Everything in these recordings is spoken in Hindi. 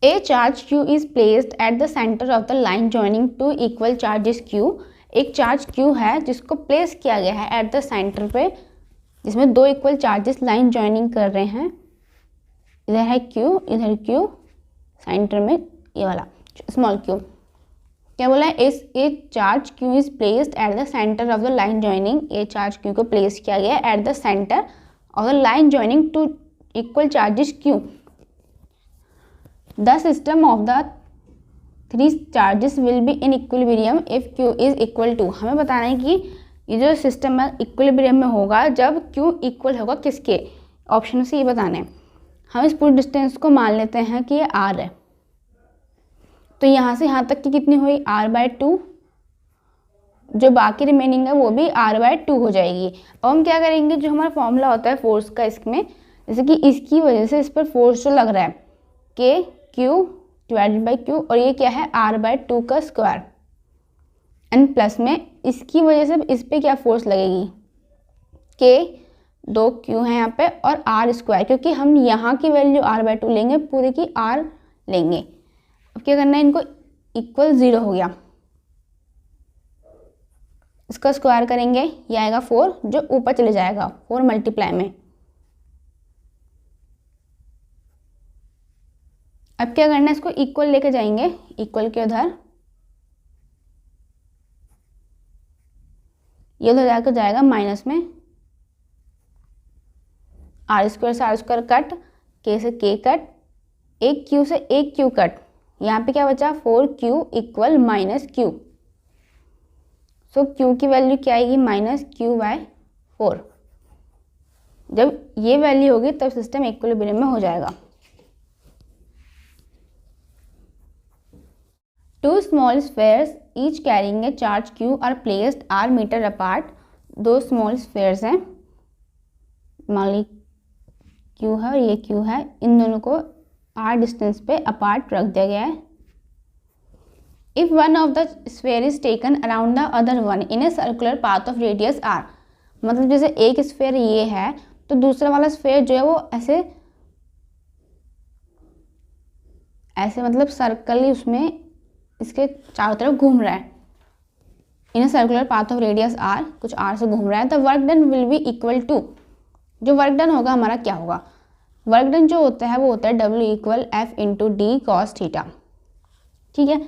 A charge Q is placed at the centre of the line joining two equal charges Q। एक चार्ज Q है जिसको प्लेस किया गया है एट द सेंटर पे, जिसमें दो इक्वल चार्जेस लाइन जॉइनिंग कर रहे हैं। इधर है Q, इधर Q, सेंटर में ये वाला स्मॉल q। क्या बोला है? इस a charge Q is placed at the centre of the line joining. A charge Q को प्लेस किया गया at the centre of the line joining two equal charges Q। The system of the three charges will be in equilibrium if Q is equal to. हमें बताना है कि ये जो सिस्टम है इक्विलिब्रियम में होगा जब Q इक्वल होगा किसके? ऑप्शन से ये बताना है। हम इस पूरी डिस्टेंस को मान लेते हैं कि ये r है, तो यहाँ से यहाँ तक की कितनी हुई? r/2। जो बाकी रिमेनिंग है वो भी r/2 हो जाएगी। अब हम क्या करेंगे, जो हमारा फॉर्मूला होता है फोर्स का इसमें, जैसे कि इसकी वजह से इस पर फोर्स जो लग रहा है K/Q और ये क्या है r/2 का स्क्वायर, एंड प्लस में इसकी वजह से इस पर क्या फोर्स लगेगी K/2Q है यहाँ पे और r², क्योंकि हम यहाँ की वैल्यू r/2 लेंगे, पूरे की r लेंगे। अब क्या करना है, इनको इक्वल 0 हो गया, इसका स्क्वायर करेंगे, ये आएगा 4 जो ऊपर चले जाएगा 4 मल्टीप्लाई में। अब क्या करना है, इसको इक्वल लेके जाएंगे, इक्वल के उधर ये उधर जाकर जाएगा माइनस में, r² से r² कट, k से k कट, एक q से एक q कट, यहाँ पे क्या बचा 4q इक्वल -q। सो q की वैल्यू क्या आएगी -q/4। जब ये वैल्यू होगी तब सिस्टम इक्विलिब्रियम में हो जाएगा। Two small spheres each carrying a charge Q are placed r metre apart. दो स्मॉल स्फेयर्स हैं, मान ली Q है और ये Q है, इन दोनों को r डिस्टेंस पे अपार्ट रख दिया गया है। If one of the sphere is taken around the other one in a circular path of radius r। मतलब जैसे एक स्फेयर ये है तो दूसरा वाला स्फेयर जो है वो ऐसे ऐसे मतलब सर्कल ही उसमें इसके चारों तरफ घूम रहा है। In a circular path of radius r, कुछ r से घूम रहा है। The work done will be equal to, जो वर्क डन होगा हमारा क्या होगा? वर्क डन जो होता है वो होता है W = F × d cos theta. ठीक है,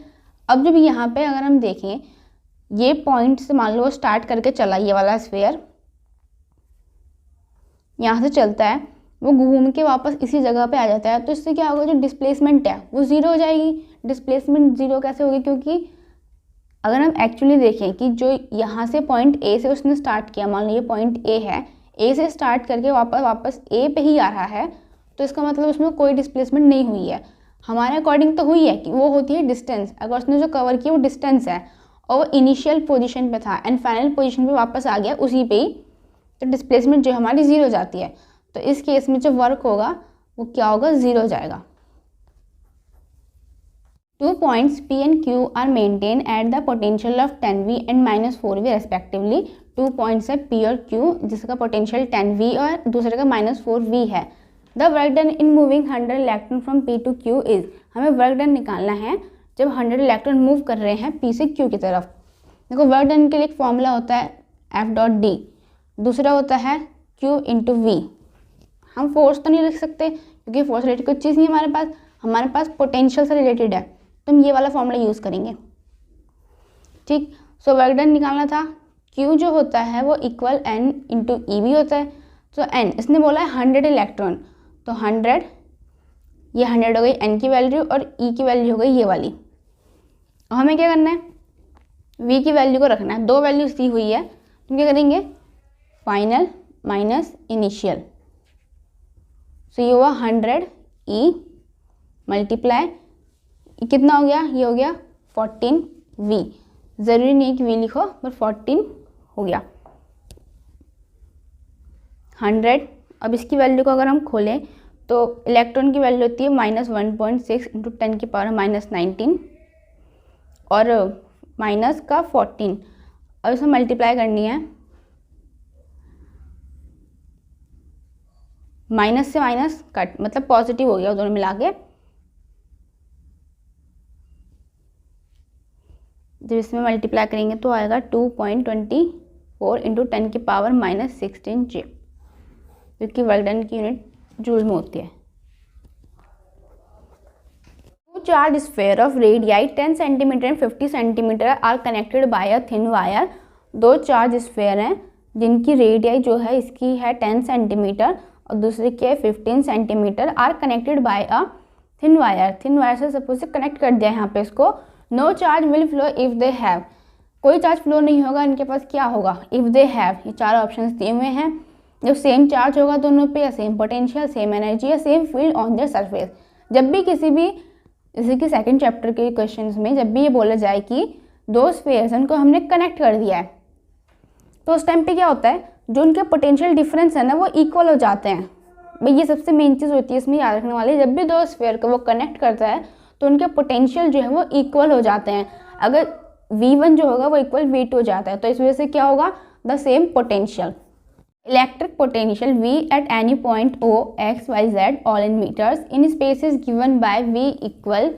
अब जब यहाँ पे अगर हम देखें ये पॉइंट से मान लो स्टार्ट करके चला ये वाला स्फेयर, यहाँ से चलता है, वो घूम के वापस इसी जगह पे आ जाता है, तो इससे क्या होगा, जो डिस्प्लेसमेंट है वो 0 हो जाएगी। डिस्प्लेसमेंट 0 कैसे होगी? क्योंकि अगर हम एक्चुअली देखें कि जो यहाँ से पॉइंट A से उसने स्टार्ट किया, मान लो ये पॉइंट A है, A से स्टार्ट करके वापस A पे ही आ रहा है, तो इसका मतलब उसमें कोई डिस्प्लेसमेंट नहीं हुई है। हमारे अकॉर्डिंग तो हुई है कि वो होती है डिस्टेंस। अगर उसने जो कवर किया वो डिस्टेंस है और वो इनिशियल पोजीशन पे था एंड फाइनल पोजीशन पे वापस आ गया उसी पे ही, तो डिस्प्लेसमेंट जो हमारी 0 हो जाती है। तो इस केस में जो वर्क होगा वो क्या होगा, 0 हो जाएगा। 2 points P and Q are maintained at the potential of 10V and -4V respectively। 2 points है P और Q जिसका पोटेंशियल 10V और दूसरे का -4V है। The work done in moving 100 electron from P to Q is, हमें वर्क डन निकालना है जब 100 इलेक्ट्रॉन मूव कर रहे हैं P से Q की तरफ। देखो वर्क डन के लिए एक फॉर्मूला होता है F.D, दूसरा होता है Q × V। हम फोर्स तो नहीं लिख सकते क्योंकि फोर्स रिलेटेड कोई चीज़ नहीं हमारे पास पोटेंशियल से रिलेटेड है, तो हम ये वाला फॉर्मूला यूज़ करेंगे। ठीक, सो वर्क डन निकालना था, Q जो होता है वो इक्वल N × EV होता है। तो N इसने बोला है 100 इलेक्ट्रॉन, तो 100, ये 100 हो गई N की वैल्यू और E की वैल्यू हो गई ये वाली। और हमें क्या करना है, V की वैल्यू को रखना है। 2 वैल्यूज दी हुई है, तो क्या करेंगे, फाइनल माइनस इनिशियल, सो ये हुआ 100 E मल्टीप्लाई कितना हो गया, ये हो गया 14V। ज़रूरी नहीं कि V लिखो, पर 14 हो गया 100। अब इसकी वैल्यू को अगर हम खोलें तो इलेक्ट्रॉन की वैल्यू होती है -1.6 × 10⁻⁻19 और माइनस का 14। अब इसमें मल्टीप्लाई करनी है, माइनस से माइनस कट, मतलब पॉजिटिव हो गया दोनों मिला के, जब इसमें मल्टीप्लाई करेंगे तो आएगा 2.24 इंटू 10 की पावर -16 J, जो कि वर्क डन की यूनिट जूल में होती है। Two charge sphere of radii 10 centimetre and 50 centimetre are connected by a thin wire. दो चार्ज स्फेयर हैं जिनकी रेडियाई जो है इसकी है 10 सेंटीमीटर और दूसरे की है 15 centimetre, are connected by a thin wire. Thin wire से सपोज से कनेक्ट कर दिया है यहाँ पे इसको। No charge will flow if they have, कोई चार्ज फ्लो नहीं होगा इनके पास, क्या होगा, इफ दे हैव, ये चार ऑप्शंस दिए हुए हैं। जब सेम चार्ज होगा दोनों पे, या सेम पोटेंशियल, सेम एनर्जी या same field on their surface. जब भी किसी भी, जैसे कि सेकंड चैप्टर के क्वेश्चंस में जब भी ये बोला जाए कि दो स्फीयर्स उनको हमने कनेक्ट कर दिया है, तो उस टाइम पे क्या होता है, जो उनके पोटेंशियल डिफरेंस है ना वो इक्वल हो जाते हैं। भाई ये सबसे मेन चीज़ होती है इसमें याद रखने वाली, जब भी दो स्फीयर को वो कनेक्ट करता है तो उनके पोटेंशियल जो है वो इक्वल हो जाते हैं। अगर V1 जो होगा वो इक्वल V2 हो जाता है, तो इस वजह से क्या होगा, the same potential. Electric potential V at any point O X Y Z all in metres in space is given by V equal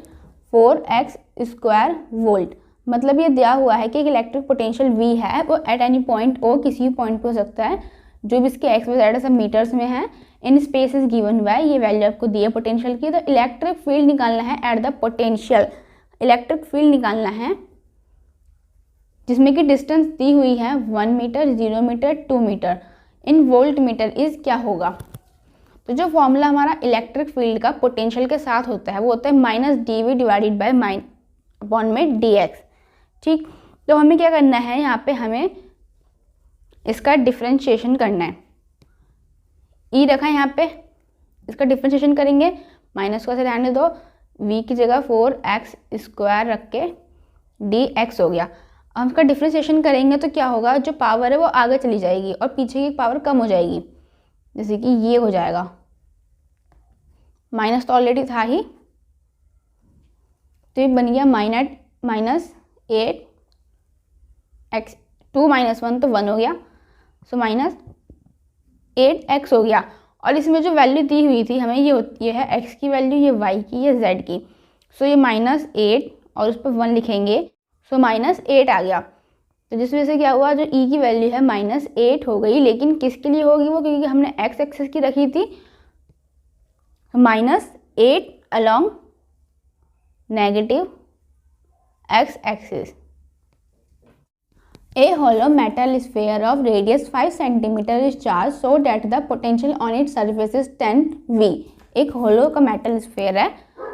4x square volt. मतलब ये दिया हुआ है कि एक इलेक्ट्रिक पोटेंशियल V है वो एट एनी पॉइंट O, किसी भी पॉइंट पे हो सकता है, जो भी इसके एक्स वाई जेड सब मीटर्स में है। इन स्पेस इज गिवन बाय, ये वैल्यू आपको दी है पोटेंशियल की। तो इलेक्ट्रिक फील्ड निकालना है at the potential, electric field निकालना है जिसमें कि डिस्टेंस दी हुई है 1 metre, 0 metre, 2 metre. In volt metre is क्या होगा, तो जो फॉर्मूला हमारा इलेक्ट्रिक फील्ड का पोटेंशियल के साथ होता है वो होता है -dV डिवाइडेड बाय अपॉन में dx। ठीक, तो हमें क्या करना है, यहाँ पे हमें इसका डिफ्रेंशिएशन करना है। ई रखा है यहाँ पे, इसका डिफ्रेंशिएशन करेंगे, माइनस को से रहने दो, v की जगह 4x स्क्वायर रख के dx हो गया। हम इसका डिफ्रेंशिएशन करेंगे तो क्या होगा, जो पावर है वो आगे चली जाएगी और पीछे की पावर कम हो जाएगी, जैसे कि ये हो जाएगा, माइनस तो ऑलरेडी था ही, तो ये बन गया -8x, 2 - 1 तो 1 हो गया, सो -8x हो गया। और इसमें जो वैल्यू दी हुई थी हमें ये है x की वैल्यू, ये y की, ये z की। सो ये -8 और उस पर 1 लिखेंगे, सो -8 आ गया। तो जिस वजह से क्या हुआ, जो e की वैल्यू है -8 हो गई। लेकिन किसके लिए होगी वो, क्योंकि हमने x एक्सिस की रखी थी, -8 along negative x axis. A hollow metal sphere of radius 5 cm is charged so that the potential on its surface is 10 V। एक होलो का मेटल स्फेयर है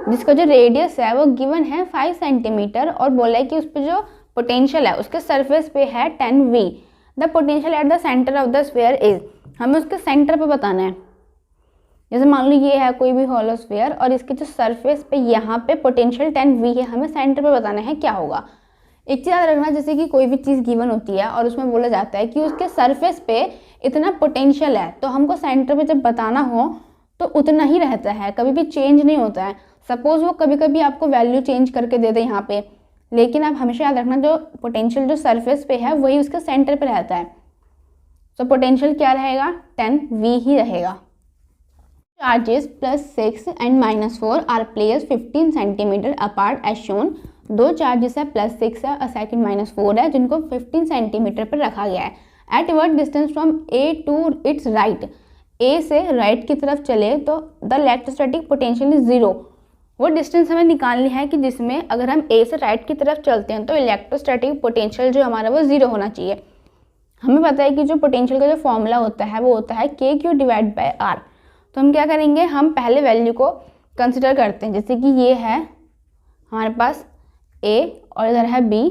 जिसका जो रेडियस है वो गिवन है 5 सेंटीमीटर और बोला है कि उस पर जो पोटेंशियल है उसके सरफेस पे है 10 V। The potential at the centre of the sphere is, हमें उसके सेंटर पे बताना है। जैसे मान लो ये है कोई भी होलो स्फेयर और इसके जो सरफेस पे यहाँ पे पोटेंशियल 10 V है, हमें सेंटर पे बताना है क्या होगा। एक चीज़ याद रखना, जैसे कि कोई भी चीज़ गिवन होती है और उसमें बोला जाता है कि उसके सरफेस पे इतना पोटेंशियल है, तो हमको सेंटर पे जब बताना हो तो उतना ही रहता है, कभी भी चेंज नहीं होता है। सपोज वो कभी कभी आपको वैल्यू चेंज करके दे दे यहाँ पे, लेकिन आप हमेशा याद रखना जो पोटेंशियल जो सरफेस पे है वही उसके सेंटर पे रहता है। तो पोटेंशियल क्या रहेगा, 10 V ही रहेगा। Charges +6 and -4 are placed 15 centimetre apart as shown. दो चार्जेस है, +6 है और सेकंड -4 है, जिनको 15 सेंटीमीटर पर रखा गया है। At what distance from A to its right, A से राइट की तरफ चले तो द इलेक्ट्रोस्टैटिक पोटेंशियल इज 0। वो डिस्टेंस हमें निकालनी है कि जिसमें अगर हम A से राइट की तरफ चलते हैं तो इलेक्ट्रोस्टैटिक पोटेंशियल जो हमारा वो 0 होना चाहिए। हमें पता है कि जो पोटेंशियल का जो फॉर्मूला होता है वो होता है KQ डिवाइड बाय R। तो हम क्या करेंगे, हम पहले वैल्यू को कंसिडर करते हैं। जैसे कि ये है हमारे पास A और इधर है B,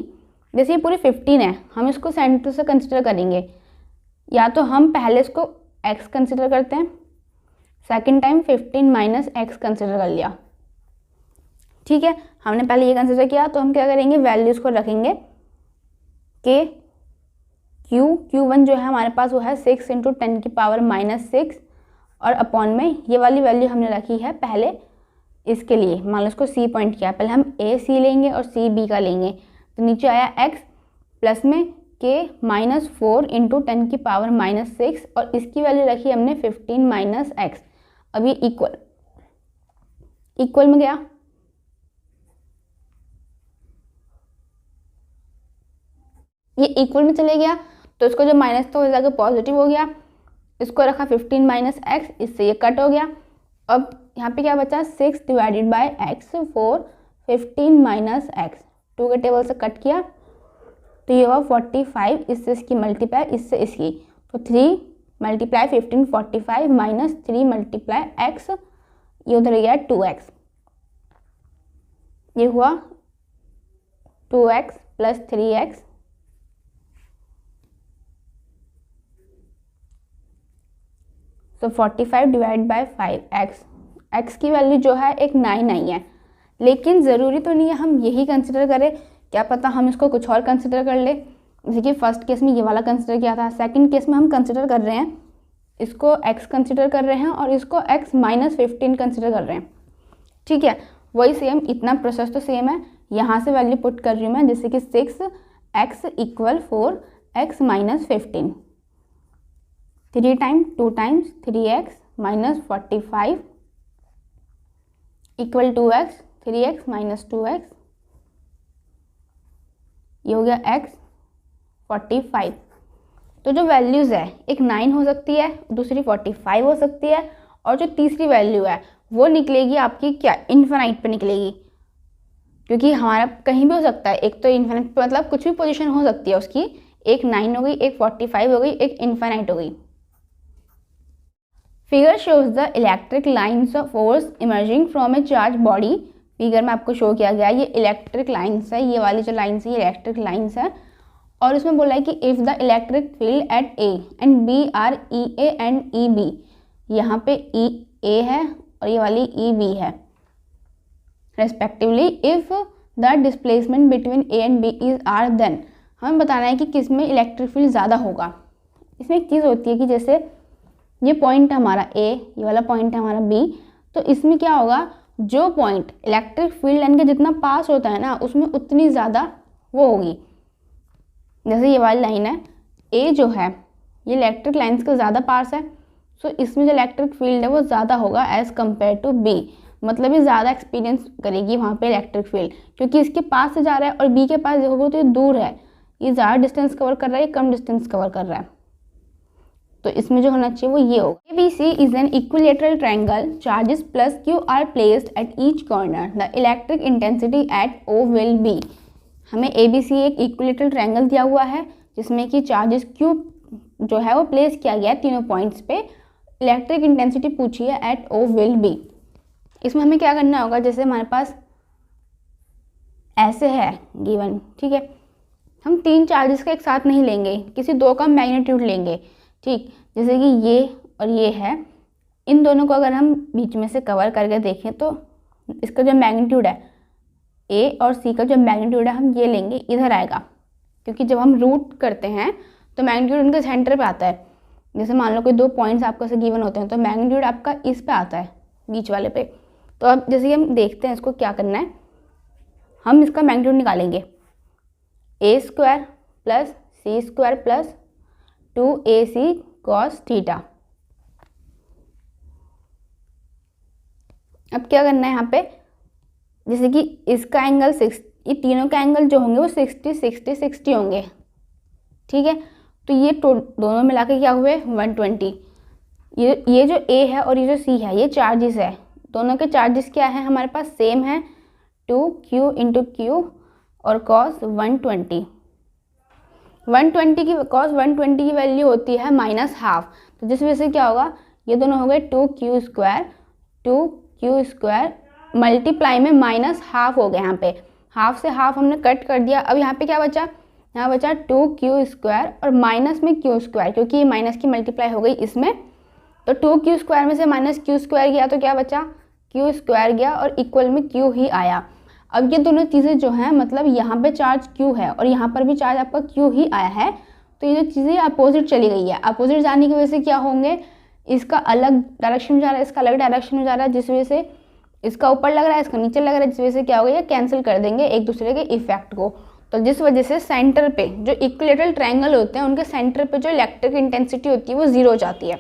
जैसे ये पूरी 15 है, हम इसको सेंटर से कंसिडर करेंगे। या तो हम पहले इसको x कंसिडर करते हैं, सेकंड टाइम 15 - x कंसिडर कर लिया। ठीक है, हमने पहले ये कंसिडर किया, तो हम क्या करेंगे, वैल्यूज़ को रखेंगे के Q1 जो है हमारे पास वो है 6 × 10 की पावर -6 और अपॉन में ये वाली वैल्यू हमने रखी है पहले इसके लिए, मान लो इसको C पॉइंट किया, पहले हम AC लेंगे और C B का लेंगे, तो नीचे आया x प्लस में K -4 × 10 की पावर -6 और इसकी वैल्यू रखी हमने 15 - x। अब ये इक्वल में गया, ये इक्वल में चले गया तो इसको जो माइनस था वो जाकर पॉजिटिव हो गया, इसको रखा 15 माइनस एक्स, इससे ये कट हो गया। अब यहाँ पे क्या बचा 6 divided by x for 15 minus x, 2 के टेबल से कट किया तो ये हुआ 45, इससे इसकी मल्टीप्लाई इससे इसकी, तो 3 मल्टीप्लाई 15 45 माइनस 3 मल्टीप्लाई एक्स, ये उधर गया 2x, ये हुआ 2x प्लस 3x, तो 45 डिवाइड बाय 5x, x की वैल्यू जो है एक 9 आई है, लेकिन ज़रूरी तो नहीं है हम यही कंसिडर करें, क्या पता हम इसको कुछ और कंसिडर कर ले। जैसे कि फर्स्ट केस में ये वाला कंसिडर किया था, सेकंड केस में हम कंसिडर कर रहे हैं इसको x कंसिडर कर रहे हैं और इसको x माइनस 15 कंसिडर कर रहे हैं, ठीक है। वही सेम, इतना प्रोसेस तो सेम है। यहाँ से वैल्यू पुट कर रही हूँ मैं, जैसे कि 6x equal 4x minus 15, 3 time 2 times 3x minus 45 equal 2x, 3x minus 2x, ये हो गया x 45। तो जो वैल्यूज़ है एक 9 हो सकती है, दूसरी 45 हो सकती है, और जो तीसरी वैल्यू है वो निकलेगी आपकी क्या, इन्फिनाइट पे निकलेगी, क्योंकि हमारा कहीं भी हो सकता है, एक तो इन्फिनाइट पे मतलब कुछ भी पोजीशन हो सकती है उसकी, एक 9 हो गई, एक 45 हो गई, एक इन्फिनाइट हो गई। Figure shows the electric lines of force emerging from A charge body. Figure में आपको शो किया गया है ये इलेक्ट्रिक लाइन्स है, ये वाली जो लाइन्स है ये इलेक्ट्रिक लाइन्स है, और इसमें बोला है कि if the electric field at A and B are E A and E B, यहाँ पे ई ए है और ये वाली ई बी है respectively, if the displacement between A and B is R, then हमें बताना है कि किस में इलेक्ट्रिक फील्ड ज़्यादा होगा। इसमें एक चीज़ होती है कि जैसे ये पॉइंट है हमारा ए, ये वाला पॉइंट है हमारा बी, तो इसमें क्या होगा, जो पॉइंट इलेक्ट्रिक फील्ड लाइन के जितना पास होता है ना उसमें उतनी ज़्यादा वो होगी। जैसे ये वाली लाइन है ए जो है ये इलेक्ट्रिक लाइन्स का ज़्यादा पास है, सो इसमें जो इलेक्ट्रिक फील्ड है वो ज़्यादा होगा एज़ कम्पेयर टू बी, मतलब ये ज़्यादा एक्सपीरियंस करेगी वहाँ पे इलेक्ट्रिक फील्ड, क्योंकि इसके पास से जा रहा है और बी के पास देखोगे तो ये दूर है, ये ज़्यादा डिस्टेंस कवर कर रहा है, ये कम डिस्टेंस कवर कर रहा है, तो इसमें जो होना चाहिए वो ये होगा। ABC is an equilateral triangle, charges plus Q are placed at each corner, the electric intensity at O will be. हमें ABC एक इक्विलेटरल ट्रायंगल दिया हुआ है जिसमें कि चार्जेस Q जो है वो प्लेस किया गया है तीनों पॉइंट्स पे, इलेक्ट्रिक इंटेंसिटी पूछी है एट O विल बी। इसमें हमें क्या करना होगा, जैसे हमारे पास ऐसे है गिवन, ठीक है, हम 3 चार्जेस का एक साथ नहीं लेंगे, किसी 2 का मैग्नीट्यूड लेंगे, ठीक, जैसे कि ये और ये है, इन दोनों को अगर हम बीच में से कवर करके देखें तो इसका जो मैग्नीट्यूड है ए और सी का जो मैग्नीट्यूड है हम ये लेंगे, इधर आएगा, क्योंकि जब हम रूट करते हैं तो मैग्नीट्यूड उनके सेंटर पे आता है। जैसे मान लो कोई 2 पॉइंट्स आपको से गिवन होते हैं तो मैग्नीट्यूड आपका इस पे आता है, बीच वाले पे। तो अब जैसे हम देखते हैं इसको क्या करना है, हम इसका मैग्नीट्यूड निकालेंगे, a square plus c square plus 2ac cos theta. अब क्या करना है यहाँ पे, जैसे कि इसका एंगल 6, ये तीनों का एंगल जो होंगे वो 60 60 60 होंगे, ठीक है, तो ये दोनों मिला के क्या हुए 120। ये जो a है और ये जो c है ये चार्जेस है, दोनों के चार्जेस क्या है हमारे पास सेम है, 2q इंटू क्यू और cos 120। 120 की cos 120 की वैल्यू होती है -12, तो जिस वजह से क्या होगा, ये दोनों हो गए 2q स्क्वायर मल्टीप्लाई में -12 हो गए, यहाँ पे हाफ से हाफ हमने कट कर दिया। अब यहाँ पे क्या बचा, यहाँ बचा 2q स्क्वायर और माइनस में q स्क्वायर, क्योंकि ये माइनस की मल्टीप्लाई हो गई इसमें, तो 2q स्क्वायर में से माइनस q स्क्वायर गया तो क्या बचा, q स्क्वायर गया और इक्वल में q ही आया। अब ये दोनों चीज़ें जो हैं, मतलब यहाँ पे चार्ज q है और यहाँ पर भी चार्ज आपका q ही आया है, तो ये जो चीज़ें अपोजिट चली गई है, अपोजिट जाने की वजह से क्या होंगे, इसका अलग डायरेक्शन में जा रहा है, इसका अलग डायरेक्शन में जा रहा है, जिस वजह से इसका ऊपर लग रहा है इसका नीचे लग रहा है, जिस वजह से क्या होगा, ये कैंसिल कर देंगे एक दूसरे के इफेक्ट को। तो जिस वजह से सेंटर पे जो इक्विलेटरल ट्रायंगल होते हैं उनके सेंटर पे जो इलेक्ट्रिक इंटेंसिटी होती है वो 0 हो जाती है।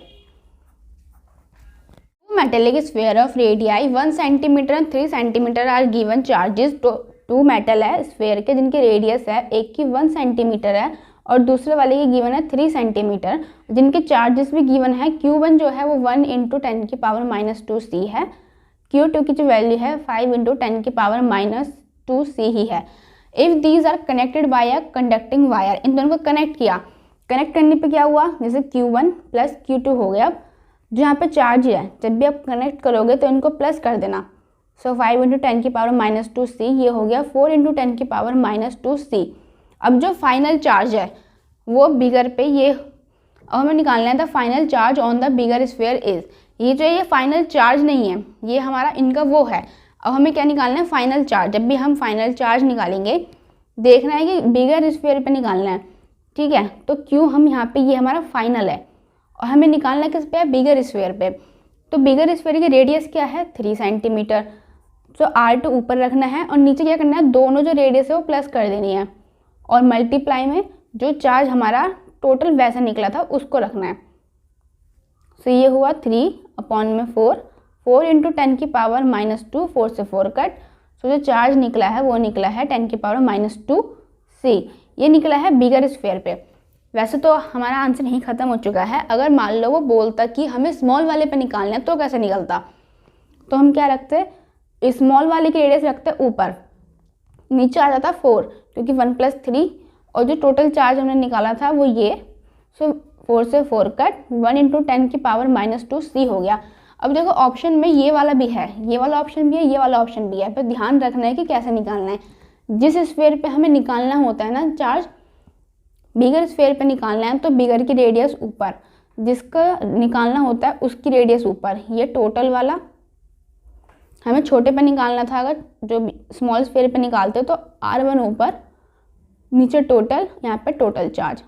Metallic sphere of radii 1 cm and 3 cm are given charges two metal है स्फेयर के जिनकी रेडियस है, एक की 1 सेंटीमीटर है और दूसरे वाले की गिवन है 3 सेंटीमीटर, जिनके चार्जेस भी गिवन है। Q1 जो है वो 1 × 10⁻²c है, Q2 की जो वैल्यू है 5 × 10⁻²c ही है। If these are connected by a conducting wire, इन दोनों को कनेक्ट किया, कनेक्ट करने पे क्या हुआ, जैसे Q1 + Q2 हो गया। अब जो यहाँ पे चार्ज है जब भी आप कनेक्ट करोगे तो इनको प्लस कर देना। सो 5 × 10⁻²c ये हो गया 4 × 10⁻²c। अब जो फाइनल चार्ज है वो बिगर पे ये, अब हमें निकालना है the final charge on the bigger sphere is. ये जो ये फाइनल चार्ज नहीं है, ये हमारा इनका वो है। अब हमें क्या निकालना है, फाइनल चार्ज। जब भी हम फाइनल चार्ज निकालेंगे देखना है कि बिगर स्फीयर पे निकालना है, ठीक है। तो क्यों हम यहाँ पे, ये हमारा फाइनल है और हमें निकालना है किस पे, बिगर स्फीयर पे। तो बिगर स्फीयर की रेडियस क्या है, 3 सेंटीमीटर। तो R2 ऊपर रखना है और नीचे क्या करना है, दोनों जो रेडियस है वो प्लस कर देनी है और मल्टीप्लाई में जो चार्ज हमारा टोटल वैसा निकला था उसको रखना है। सो ये हुआ 3/4, 4 × 10⁻², 4 से 4 कट। सो जो चार्ज निकला है वो निकला है 10⁻²c, ये निकला है बिगर स्फीयर पे। वैसे तो हमारा आंसर यहीं ख़त्म हो चुका है। अगर मान लो वो बोलता कि हमें स्मॉल वाले पे निकालना है तो कैसे निकलता, तो हम क्या रखते, स्मॉल वाले की रेडियस रखते ऊपर, नीचे आ जाता 4 क्योंकि 1 + 3 और जो टोटल चार्ज हमने निकाला था वो ये। सो 4 से 4 कट, 1 × 10⁻²c हो गया। अब देखो ऑप्शन में ये वाला भी है, ये वाला ऑप्शन भी है, ये वाला ऑप्शन भी है, पर ध्यान रखना है कि कैसे निकालना है। जिस स्फीयर पे हमें निकालना होता है ना चार्ज, बिगर स्फीयर पे निकालना है तो बिगर की रेडियस ऊपर, जिसका निकालना होता है उसकी रेडियस ऊपर। ये टोटल वाला हमें छोटे पे निकालना था, अगर जो स्मॉल स्फीयर पे निकालते हो तो R1 ऊपर, नीचे टोटल, यहाँ पे टोटल चार्ज।